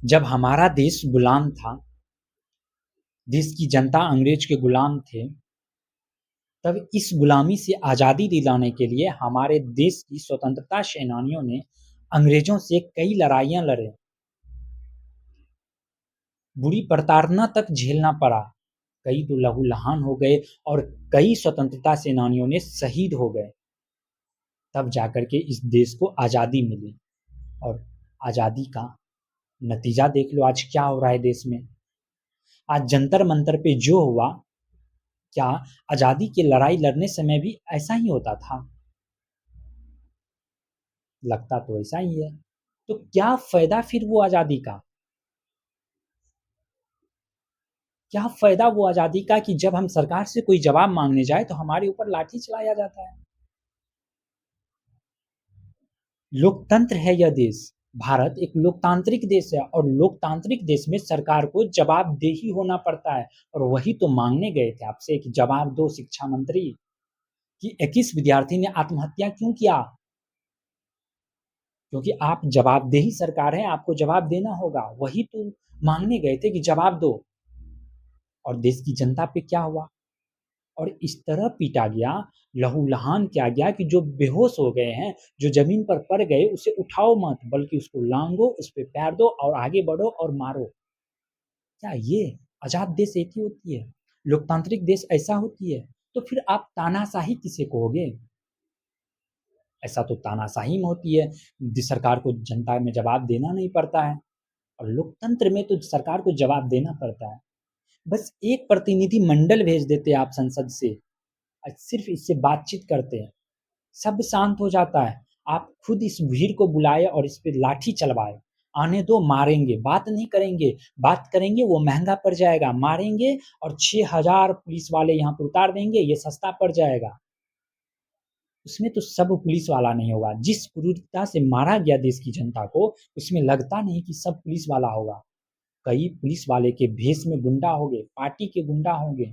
जब हमारा देश गुलाम था, देश की जनता अंग्रेज के गुलाम थे, तब इस गुलामी से आज़ादी दिलाने के लिए हमारे देश की स्वतंत्रता सेनानियों ने अंग्रेजों से कई लड़ाइयाँ लड़े। बुरी प्रताड़ना तक झेलना पड़ा। कई तो लहूलुहान हो गए और कई स्वतंत्रता सेनानियों ने शहीद हो गए। तब जाकर के इस देश को आज़ादी मिली और आज़ादी का नतीजा देख लो आज क्या हो रहा है देश में। आज जंतर मंतर पे जो हुआ, क्या आज़ादी की लड़ाई लड़ने समय भी ऐसा ही होता था? लगता तो ऐसा ही है। तो क्या फ़ायदा फिर वो आज़ादी का? क्या फ़ायदा वो आज़ादी का कि जब हम सरकार से कोई जवाब माँगने जाएँ तो हमारे ऊपर लाठी चलाया जाता है। लोकतंत्र है यह देश। भारत एक लोकतांत्रिक देश है और लोकतांत्रिक देश में सरकार को जवाबदेही होना पड़ता है और वही तो माँगने गए थे आपसे कि जवाब दो शिक्षा मंत्री कि 21 विद्यार्थी ने आत्महत्या क्यों किया? क्योंकि आप जवाबदेही सरकार है, आपको जवाब देना होगा। वही तो माँगने गए थे कि जवाब दो। और देश की जनता पे क्या हुआ? और इस तरह पीटा गया, लहूलुहान किया गया कि जो बेहोश हो गए हैं, जो ज़मीन पर पड़ गए, उसे उठाओ मत, बल्कि उसको लांघो, उस पे पैर दो और आगे बढ़ो और मारो। क्या ये आज़ाद देश ऐसी होती है? लोकतांत्रिक देश ऐसा होती है? तो फिर आप तानाशाही किसे कहोगे? ऐसा तो तानाशाही में होती है, सरकार को जनता में जवाब देना नहीं पड़ता है और लोकतंत्र में तो सरकार को जवाब देना पड़ता है। बस एक प्रतिनिधि मंडल भेज देते आप संसद से, सिर्फ इससे बातचीत करते हैं, सब शांत हो जाता है। आप खुद इस भीड़ को बुलाए और इस पे लाठी चलवाए, आने दो मारेंगे, बात नहीं करेंगे, बात करेंगे वो महंगा पड़ जाएगा, मारेंगे और 6,000 पुलिस वाले यहाँ पर उतार देंगे, ये सस्ता पड़ जाएगा। उसमें तो सब पुलिस वाला नहीं होगा। जिस क्रूरता से मारा गया देश की जनता को, उसमें लगता नहीं कि सब पुलिस वाला होगा। कई पुलिस वाले के भेष में गुंडा होंगे, पार्टी के गुंडा होंगे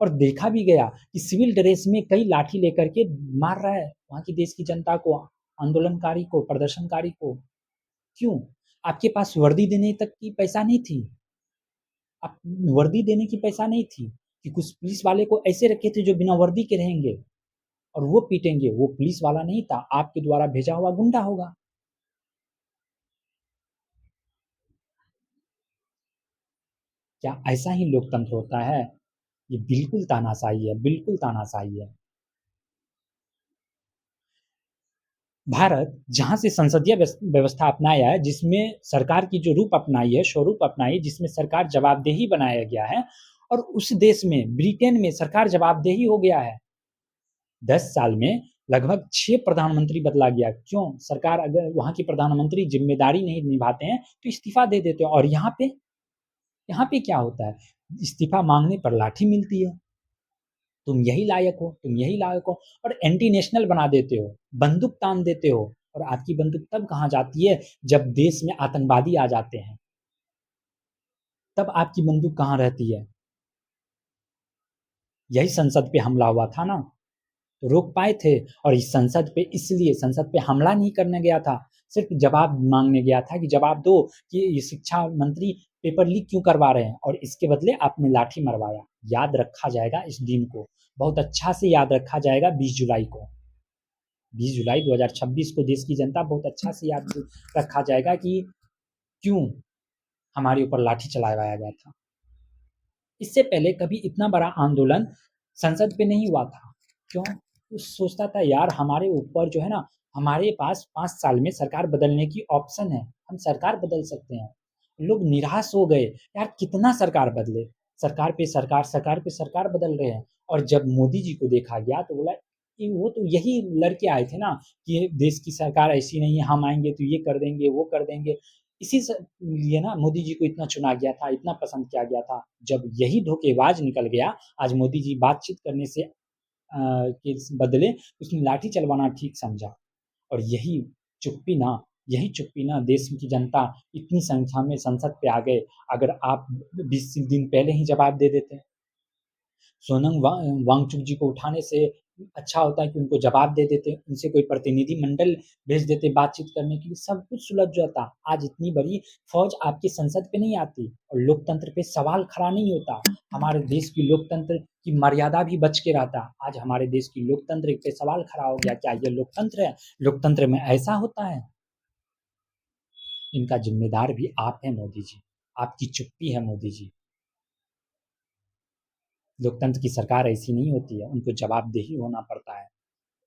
और देखा भी गया कि सिविल ड्रेस में कई लाठी लेकर के मार रहा है वहाँ की देश की जनता को, आंदोलनकारी को, प्रदर्शनकारी को। क्यों? आपके पास वर्दी देने तक की पैसा नहीं थी। आप वर्दी देने की पैसा नहीं थी कि कुछ पुलिस वाले को ऐसे रखे थे जो बिना वर्दी के रहेंगे और वो पीटेंगे। वो पुलिस वाला नहीं था, आपके द्वारा भेजा हुआ गुंडा होगा। क्या ऐसा ही लोकतंत्र होता है? ये बिल्कुल तानाशाही है, बिल्कुल तानाशाही है। भारत जहाँ से संसदीय व्यवस्था अपनाया है, जिसमें सरकार की जो रूप अपनाई है, स्वरूप अपनाई है, जिसमें सरकार जवाबदेही बनाया गया है और उस देश में, ब्रिटेन में सरकार जवाबदेही हो गया है। 10 साल में लगभग 6 प्रधानमंत्री बदला गया। क्यों? सरकार अगर वहाँ के प्रधानमंत्री ज़िम्मेदारी नहीं निभाते हैं, तो इस्तीफ़ा दे देते हैं और यहाँ पे क्या होता है? इस्तीफ़ा माँगने पर लाठी मिलती है। तुम यही लायक हो, तुम यही लायक हो और एंटी नेशनल बना देते हो, बंदूक तान देते हो और आपकी बंदूक तब कहाँ जाती है जब देश में आतंकवादी आ जाते हैं, तब आपकी बंदूक कहाँ रहती है? यही संसद पे हमला हुआ था ना, तो रोक पाए थे और इस संसद पे इसलिए संसद पे हमला नहीं करने गया था, सिर्फ जवाब माँगने गया था कि जवाब दो कि ये शिक्षा मंत्री पेपर लीक क्यों करवा रहे हैं और इसके बदले आपने लाठी मरवाया। याद रखा जाएगा इस दिन को, बहुत अच्छा से याद रखा जाएगा 20 जुलाई को। 20 जुलाई 2026 को देश की जनता बहुत अच्छा से याद रखा जाएगा कि क्यों हमारे ऊपर लाठी चलाया गया था। इससे पहले कभी इतना बड़ा आंदोलन संसद पे नहीं हुआ था। क्यों? सोचता था यार हमारे ऊपर जो है ना, हमारे पास 5 साल में सरकार बदलने की ऑप्शन है, हम सरकार बदल सकते हैं। लोग निराश हो गए, यार कितना सरकार बदले, सरकार पे सरकार, सरकार पे सरकार बदल रहे हैं। और जब मोदी जी को देखा गया तो बोला कि वो तो यही लड़के आए थे ना कि देश की सरकार ऐसी नहीं है, हम आएँगे तो ये कर देंगे, वो कर देंगे। इसी से लिए ना मोदी जी को इतना चुना गया था, इतना पसंद किया गया था। जब यही धोखेबाज निकल गया, आज मोदी जी बातचीत करने से के बदले उसने लाठी चलवाना ठीक समझा। और यही चुप्पी ना देश की जनता इतनी संख्या में संसद पे आ गए। अगर आप 20 दिन पहले ही जवाब दे देते, सोनम वांगचुक जी को उठाने से अच्छा होता है कि उनको जवाब दे देते, उनसे कोई प्रतिनिधि मंडल भेज देते बातचीत करने के लिए, सब कुछ सुलझ जाता। आज इतनी बड़ी फौज आपकी संसद पे नहीं आती और लोकतंत्र पे सवाल खड़ा नहीं होता। हमारे देश की लोकतंत्र की मर्यादा भी बच के रहता। आज हमारे देश की लोकतंत्र पे सवाल खड़ा हो गया, क्या ये लोकतंत्र है? लोकतंत्र में ऐसा होता है? इनका जिम्मेदार भी आप हैं मोदी जी, आपकी चुप्पी है मोदी जी। लोकतंत्र की सरकार ऐसी नहीं होती है, उनको जवाबदेही होना पड़ता है।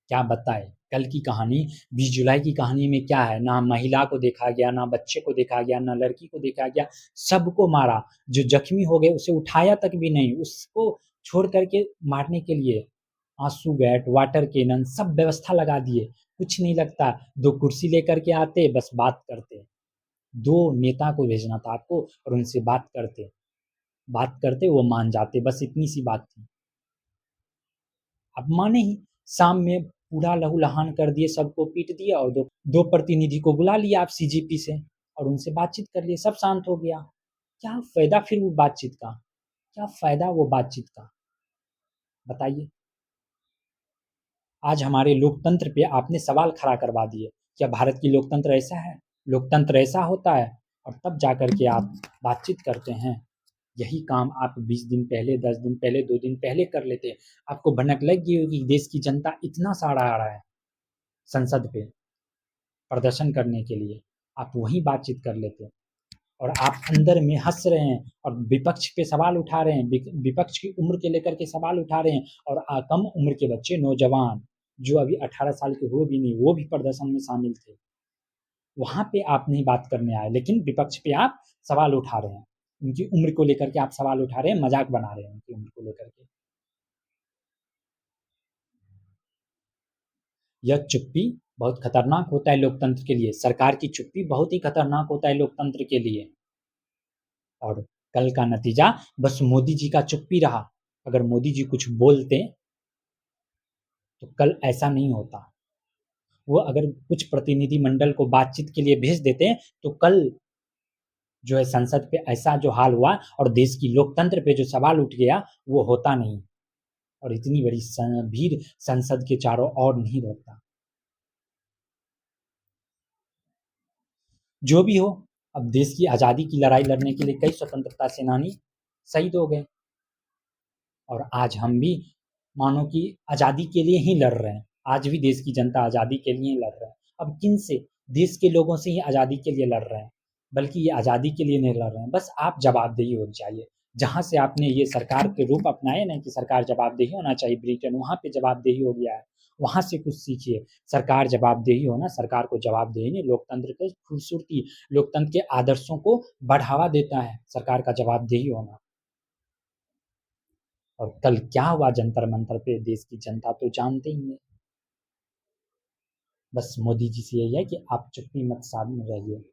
क्या बताए, कल की कहानी 20 जुलाई की कहानी में क्या है? ना महिला को देखा गया, ना बच्चे को देखा गया, ना लड़की को देखा गया, सबको मारा। जो जख्मी हो गए उसे उठाया तक भी नहीं, उसको छोड़ करके मारने के लिए आंसू गैस, वाटर कैनन सब व्यवस्था लगा दिए। कुछ नहीं लगता, दो कुर्सी लेकर के आते, बस बात करते। दो नेता को भेजना था आपको और उनसे बात करते वो मान जाते, बस इतनी सी बात थी। अब माने ही, शाम में पूरा लहूलुहान कर दिए, सबको पीट दिया और दो प्रतिनिधि को बुला लिया आप सीजीपी से और उनसे बातचीत कर लिए, सब शांत हो गया। क्या फायदा फिर वो बातचीत का? क्या फायदा वो बातचीत का? बताइए। आज हमारे लोकतंत्र पे आपने सवाल खड़ा करवा दिए। क्या भारत की लोकतंत्र ऐसा है? लोकतंत्र ऐसा होता है? और तब जाकर के आप बातचीत करते हैं। यही काम आप 20 दिन पहले, 10 दिन पहले, 2 दिन पहले कर लेते। आपको भनक लग गई होगी, देश की जनता इतना सारा आ रहा है संसद पे प्रदर्शन करने के लिए, आप वहीं बातचीत कर लेते। और आप अंदर में हंस रहे हैं और विपक्ष पे सवाल उठा रहे हैं, विपक्ष की उम्र के लेकर के सवाल उठा रहे हैं। और कम उम्र के बच्चे, नौजवान जो अभी 18 साल के हो भी नहीं, वो भी प्रदर्शन में शामिल थे। वहां पे आप नहीं बात करने आए, लेकिन विपक्ष पे आप सवाल उठा रहे हैं। उनकी उम्र को लेकर के आप सवाल उठा रहे हैं, मजाक बना रहे हैं उनकी उम्र को लेकर के। यह चुप्पी बहुत खतरनाक होता है लोकतंत्र के लिए। सरकार की चुप्पी बहुत ही खतरनाक होता है लोकतंत्र के लिए। और कल का नतीजा बस मोदी जी का चुप्पी रहा। अगर मोदी जी कुछ बोलते तो कल ऐसा नहीं होता। वो अगर कुछ प्रतिनिधि मंडल को बातचीत के लिए भेज देते तो कल जो है संसद पे ऐसा जो हाल हुआ और देश की लोकतंत्र पे जो सवाल उठ गया, वो होता नहीं और इतनी बड़ी भीड़ संसद के चारों ओर नहीं रहता। जो भी हो, अब देश की आज़ादी की लड़ाई लड़ने के लिए कई स्वतंत्रता सेनानी शहीद हो गए और आज हम भी मानो कि आज़ादी के लिए ही लड़ रहे हैं। आज भी देश की जनता आज़ादी के लिए ही लड़ रहे हैं। अब किन से? देश के लोगों से ही आज़ादी के लिए लड़ रहे हैं। बल्कि ये आज़ादी के लिए नहीं लड़ रहे हैं, बस आप जवाबदेही होनी चाहिए। जहाँ से आपने ये सरकार के रूप अपनाए ना कि सरकार जवाबदेही होना चाहिए, ब्रिटेन वहाँ पे जवाबदेही हो गया है। वहाँ से कुछ सीखिए। सरकार जवाबदेही हो ना, सरकार को जवाबदेही नहीं, लोकतंत्र की खूबसूरती, लोकतंत्र के आदर्शों को बढ़ावा देता है सरकार का जवाबदेही होना। और कल क्या हुआ जंतर मंतर पे, देश की जनता तो जानते ही है। बस मोदी जी से यही है कि आप चुप्पी मत साधे रहिए।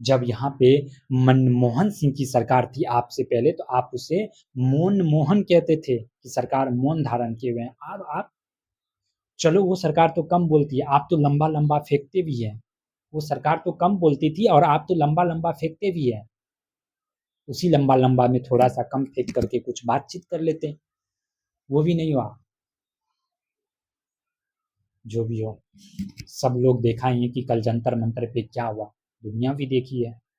जब यहाँ पे मनमोहन सिंह की सरकार थी आपसे पहले, तो आप उसे मौन मोहन कहते थे कि सरकार मौन धारण किए हुए हैं। अब आप, चलो वो सरकार तो कम बोलती है, आप तो लंबा लंबा फेंकते भी हैं। वो सरकार तो कम बोलती थी और आप तो लंबा लंबा फेंकते भी हैं। उसी लंबा लंबा में थोड़ा सा कम फेंक करके कुछ बातचीत कर लेते, वो भी नहीं हुआ। जो भी हो, सब लोग देखा ही है कि कल जंतर मंतर पे क्या हुआ, दुनिया भी देखी है।